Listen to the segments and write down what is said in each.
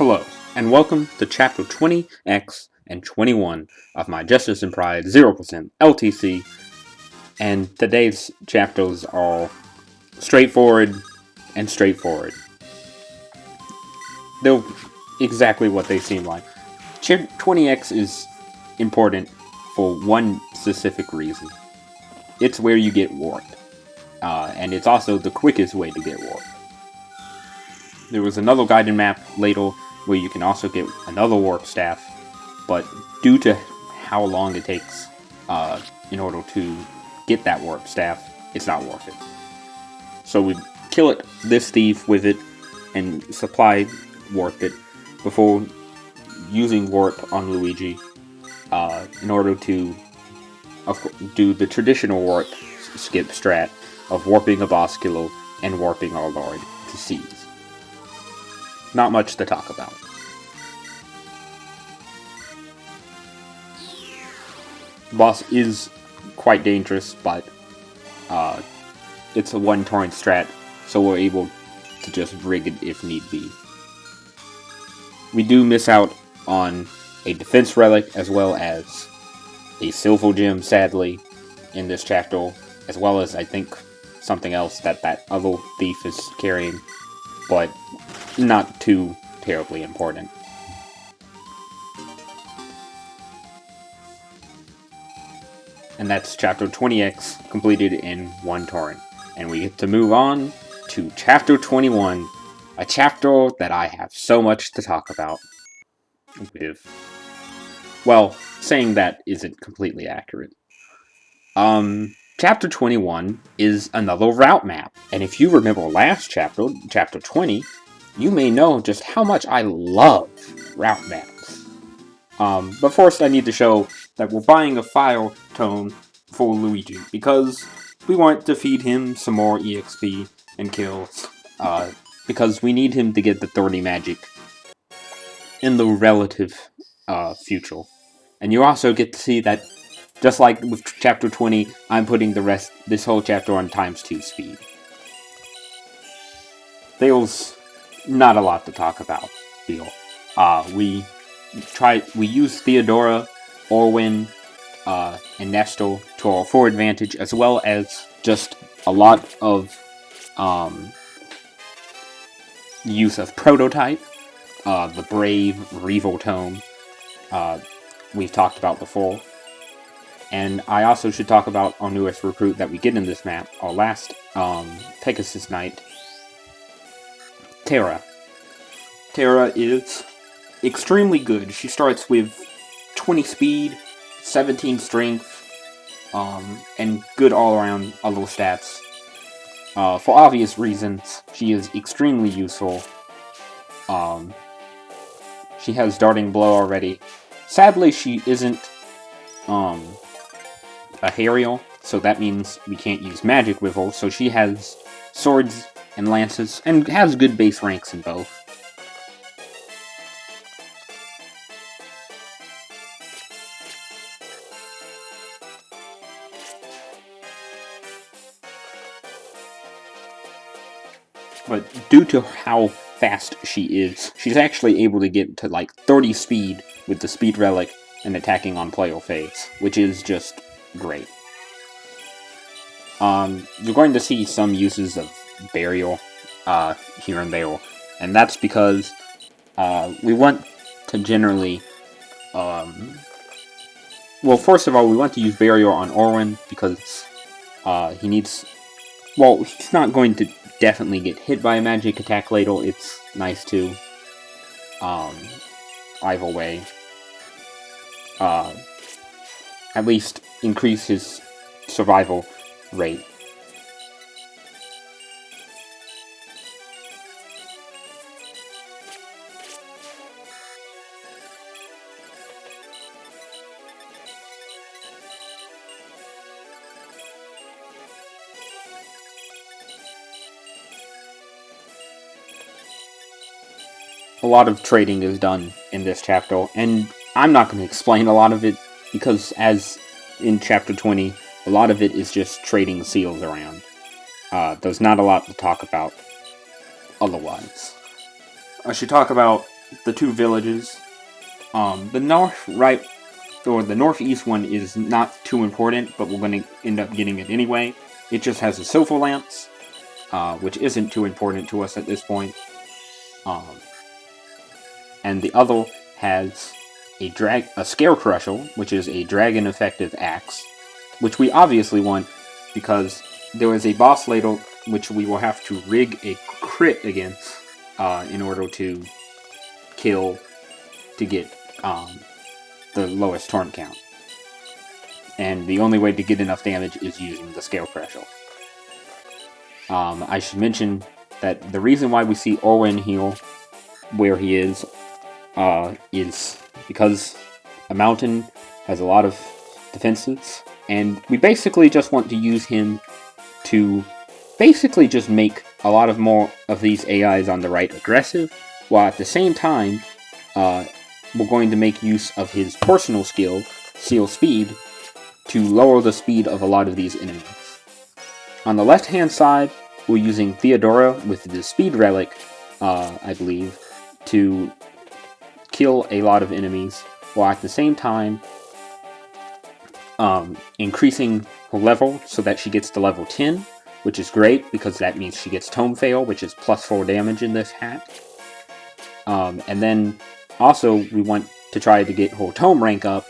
Hello, and welcome to Chapter 20X and 21 of my Justice and Pride 0% LTC, and today's chapters are straightforward and straightforward. They're exactly what they seem like. 20X is important for one specific reason. It's where you get warped, and it's also the quickest way to get warped. There was another guided map later where you can also get another warp staff, but due to how long it takes in order to get that warp staff, it's not worth it. So we kill this thief with it and supply warp it before using warp on Luigi in order to do the traditional warp skip strat of warping a boss killer and warping our Lord to seize. Not much to talk about. The boss is quite dangerous, but it's a one-turn strat, so we're able to just rig it if need be. We do miss out on a defense relic as well as a silver gem, sadly, in this chapter, as well as, I think, something else that other thief is carrying, but not too terribly important. And that's Chapter 20X completed in one turn. And we get to move on to Chapter 21, a chapter that I have so much to talk about with. Well, saying that isn't completely accurate. Chapter 21 is another route map. And if you remember last chapter, Chapter 20, you may know just how much I love route maps. But first I need to show that we're buying a fire tone for Luigi, because we want to feed him some more EXP and kills, because we need him to get the 30 magic in the relative future. And you also get to see that, just like with Chapter 20, I'm putting this whole chapter on ×2 speed. There's not a lot to talk about here. We use Theodora, Orwin, and Nestor to our full advantage, as well as just a lot of use of Prototype, the Brave, Revo Tome, we've talked about before. And I also should talk about our newest recruit that we get in this map, our last Pegasus Knight, Terra. Terra is extremely good. She starts with 20 speed, 17 strength, and good all-around other stats. For obvious reasons, she is extremely useful. She has Darting Blow already. Sadly, she isn't a Harriel, so that means we can't use magic with her, so she has swords and lances, and has good base ranks in both. But due to how fast she is, she's actually able to get to like 30 speed with the speed relic and attacking on player phase, which is just great. You're going to see some uses of Burial here and there, and that's because we want to generally well, first of all, we want to use Burial on Orwin because he needs, well, he's not going to definitely get hit by a magic attack later. It's nice to either way at least increase his survival rate. A lot of trading is done in this chapter, and I'm not going to explain a lot of it, because as in Chapter 20, a lot of it is just trading seals around. There's not a lot to talk about otherwise. I should talk about the two villages. The the northeast one is not too important, but we're going to end up getting it anyway. It just has a sofa lance, which isn't too important to us at this point. And the other has a scare crusher, which is a dragon effective axe, which we obviously want because there is a boss later which we will have to rig a crit against in order to kill to get the lowest torrent count. And the only way to get enough damage is using the scale crusher. I should mention that the reason why we see Orwin here where he is because a mountain has a lot of defenses, and we basically just want to use him to basically just make a lot of more of these AIs on the right aggressive, while at the same time, we're going to make use of his personal skill, Seal Speed, to lower the speed of a lot of these enemies. On the left-hand side, we're using Theodora with the Speed Relic, I believe, to kill a lot of enemies, while at the same time increasing her level so that she gets to level 10, which is great because that means she gets Tome Fail, which is plus 4 damage in this hat. And then also we want to try to get her Tome rank up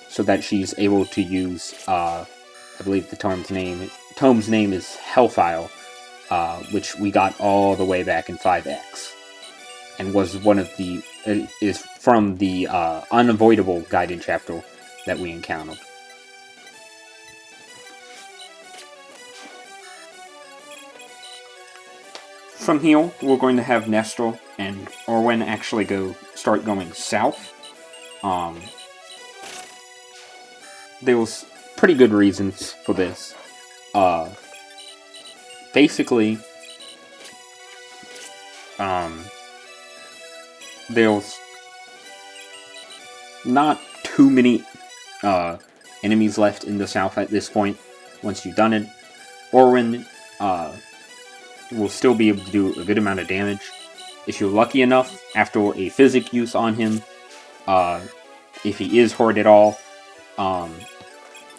so that she's able to use, I believe the Tome's name is Hellfire, which we got all the way back in 5X, and was is from the unavoidable guided chapter that we encountered. From here, we're going to have Nestor and Orwin actually start going south. There was pretty good reasons for this. Basically, there's not too many enemies left in the south at this point. Once you've done it, Orwin will still be able to do a good amount of damage. If you're lucky enough, after a physic use on him, if he is hurt at all,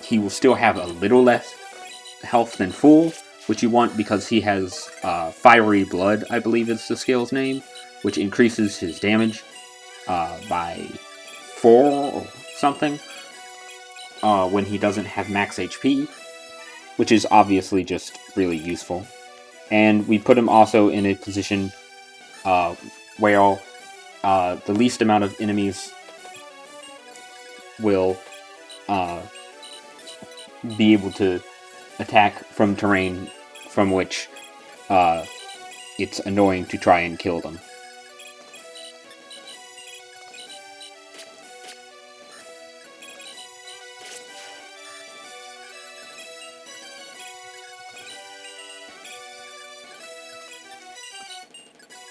he will still have a little less health than full, which you want because he has Fiery Blood, I believe is the skill's name, which increases his damage by 4 or something when he doesn't have max HP, which is obviously just really useful. And we put him also in a position where the least amount of enemies will be able to attack from terrain from which it's annoying to try and kill them.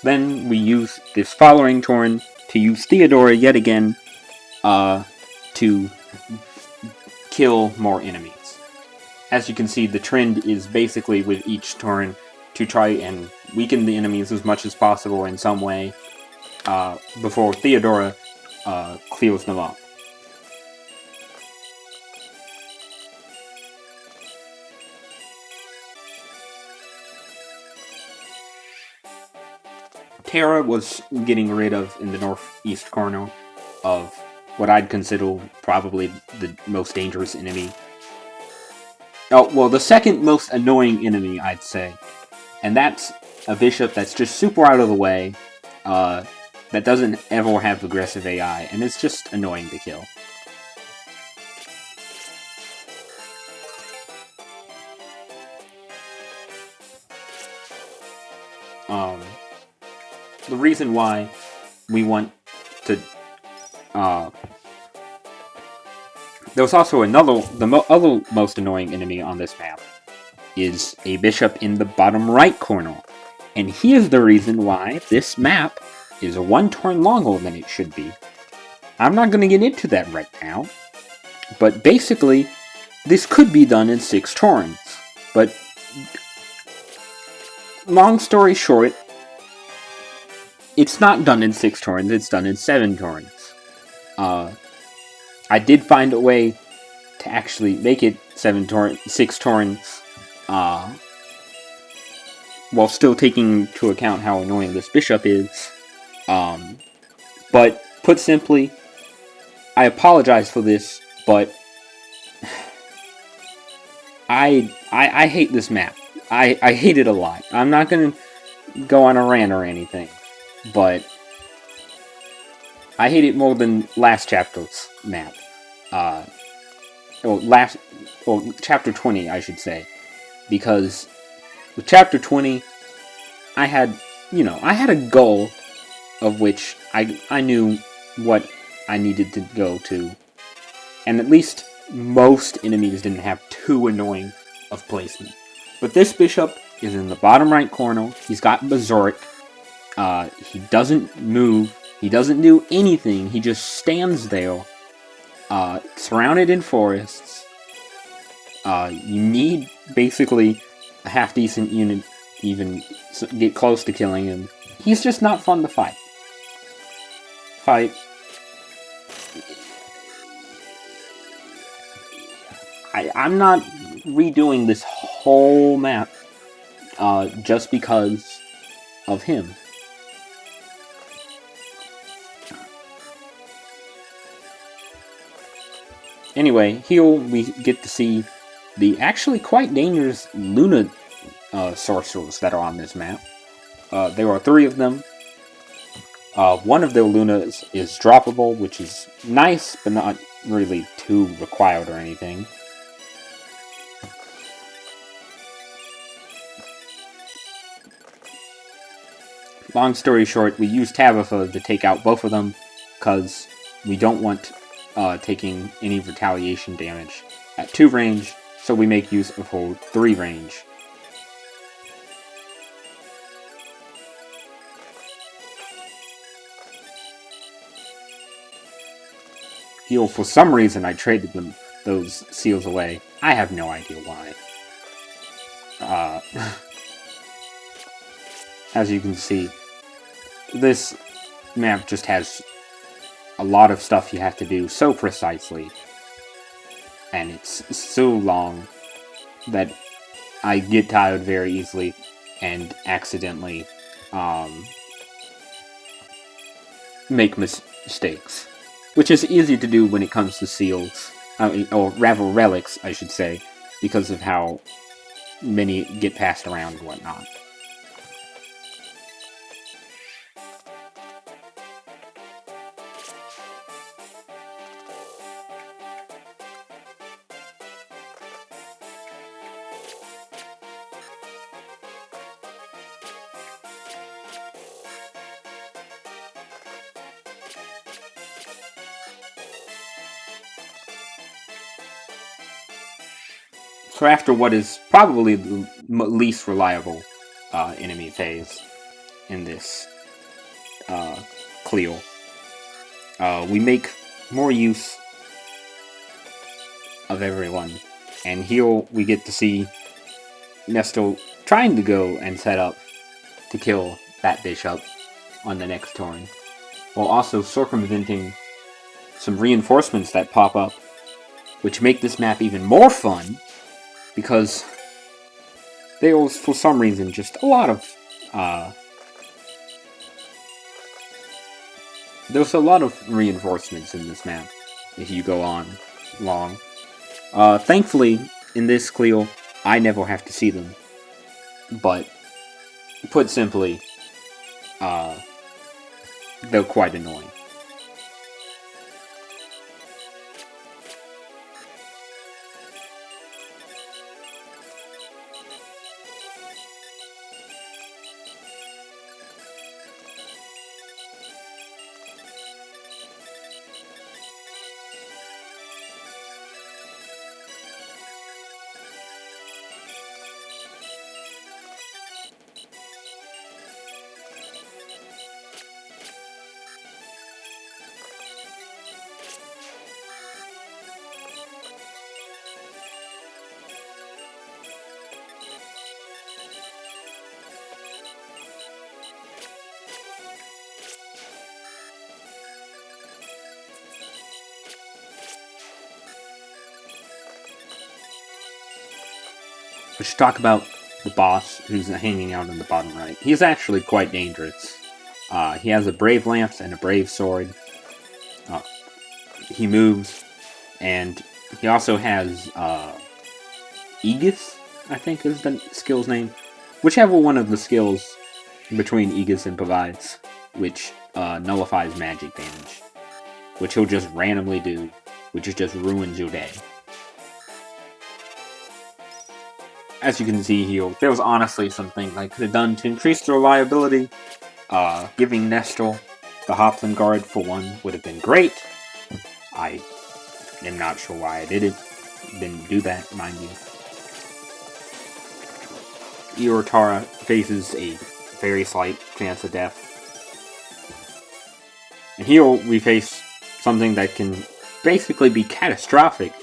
Then we use this following turn to use Theodora yet again to kill more enemies. As you can see, the trend is basically with each turn to try and weaken the enemies as much as possible in some way before Theodora clears them up. Terra was getting rid of, in the northeast corner, of what I'd consider probably the most dangerous enemy. Oh, well, the second most annoying enemy, I'd say. And that's a bishop that's just super out of the way, that doesn't ever have aggressive AI, and it's just annoying to kill. The reason why we want to there's also the other most annoying enemy on this map is a bishop in the bottom right corner. And here's the reason why this map is 1 turn longer than it should be. I'm not going to get into that right now, but basically, this could be done in 6 turns. But, long story short, it's not done in 6 turns, it's done in 7 turns. I did find a way to actually make it 6 turns, while still taking into account how annoying this bishop is. But put simply, I apologize for this, but I hate this map. I hate it a lot. I'm not gonna go on a rant or anything, but I hate it more than last chapter's map. Chapter 20, I should say, because with chapter 20, I had a goal of which I knew what I needed to go to, and at least most enemies didn't have too annoying of placement. But this bishop is in the bottom right corner. He's got Berserk. He doesn't move. He doesn't do anything. He just stands there, surrounded in forests. You need basically a half-decent unit to even get close to killing him. He's just not fun to fight. I'm not redoing this whole map just because of him. Anyway, here we get to see the actually quite dangerous Luna sorcerers that are on this map. There are 3 of them. One of their Lunas is droppable, which is nice, but not really too required or anything. Long story short, we use Tabitha to take out both of them, because we don't want taking any retaliation damage at 2 range, so we make use of her 3 range. Heal, for some reason I traded those seals away. I have no idea why. As you can see, this map just has a lot of stuff you have to do so precisely, and it's so long that I get tired very easily and accidentally make mistakes, which is easy to do when it comes to seals, or rather relics, I should say, because of how many get passed around and whatnot. So after what is probably the least reliable enemy phase in this Cleo, we make more use of everyone, and here we get to see Nesto trying to go and set up to kill that bishop on the next turn, while also circumventing some reinforcements that pop up, which make this map even more fun, because there was, for some reason, just a lot of there's a lot of reinforcements in this map if you go on long. Thankfully, in this Cleo, I never have to see them. But, put simply, they're quite annoying. We should talk about the boss who's hanging out in the bottom right. He's actually quite dangerous. He has a brave lance and a brave sword. He moves, and he also has Aegis, I think is the skill's name. Whichever one of the skills between Aegis and provides, which nullifies magic damage. Which he'll just randomly do, which just ruins your day. As you can see here, there was honestly some things I could have done to increase the reliability. Giving Nestor the Hoplin Guard for one would have been great. I am not sure why I didn't do that, mind you. Irotara faces a very slight chance of death. And here we face something that can basically be catastrophic.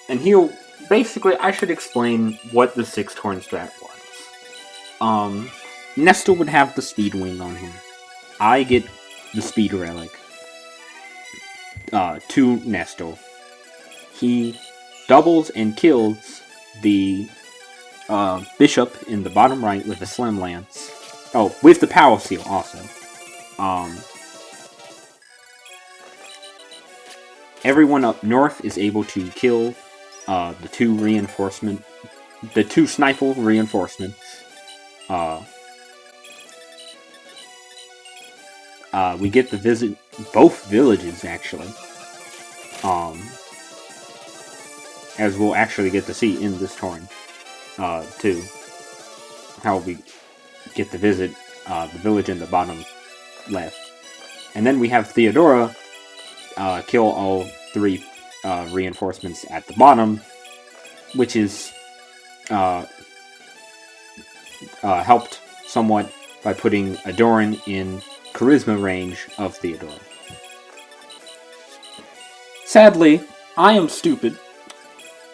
And here, basically, I should explain what the 6-turn strat was. Nestor would have the speed wing on him. I get the speed relic to Nestor. He doubles and kills the bishop in the bottom right with a slim lance. Oh, with the power seal also. Everyone up north is able to kill the two sniper reinforcements. We get to visit both villages, actually. As we'll actually get to see in this turn, too. How we get to visit the village in the bottom left. And then we have Theodora kill all 3 reinforcements at the bottom, which is helped somewhat by putting Adoran in charisma range of Theodora. Sadly, I am stupid,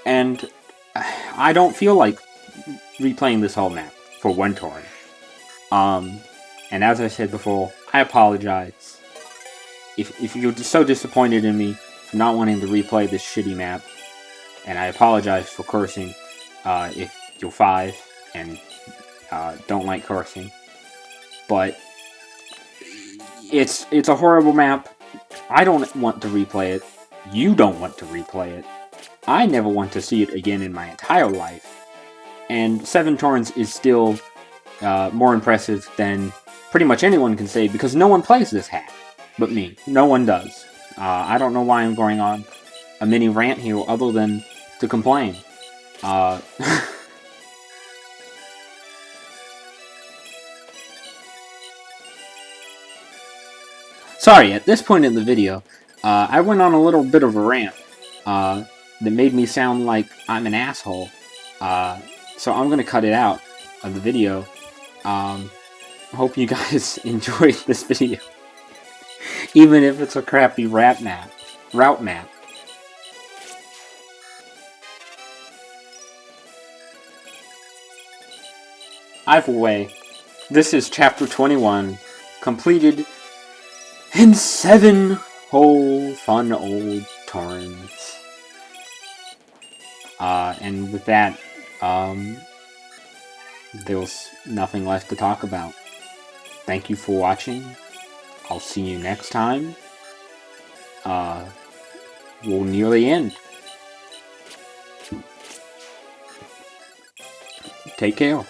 and I don't feel like replaying this whole map for one turn. And as I said before, I apologize. If you're so disappointed in me for not wanting to replay this shitty map, and I apologize for cursing if you're 5 and don't like cursing, but it's a horrible map. I don't want to replay it. You don't want to replay it. I never want to see it again in my entire life. And 7 turns is still more impressive than pretty much anyone can say, because no one plays this hack but me. No one does. I don't know why I'm going on a mini rant here other than to complain. Sorry, at this point in the video, I went on a little bit of a rant that made me sound like I'm an asshole. So I'm going to cut it out of the video. Hope you guys enjoyed this video. Even if it's a crappy route map. Either way, this is chapter 21, completed in 7 whole fun old turns. And with that, there's nothing left to talk about. Thank you for watching. I'll see you next time. We'll nearly end. Take care.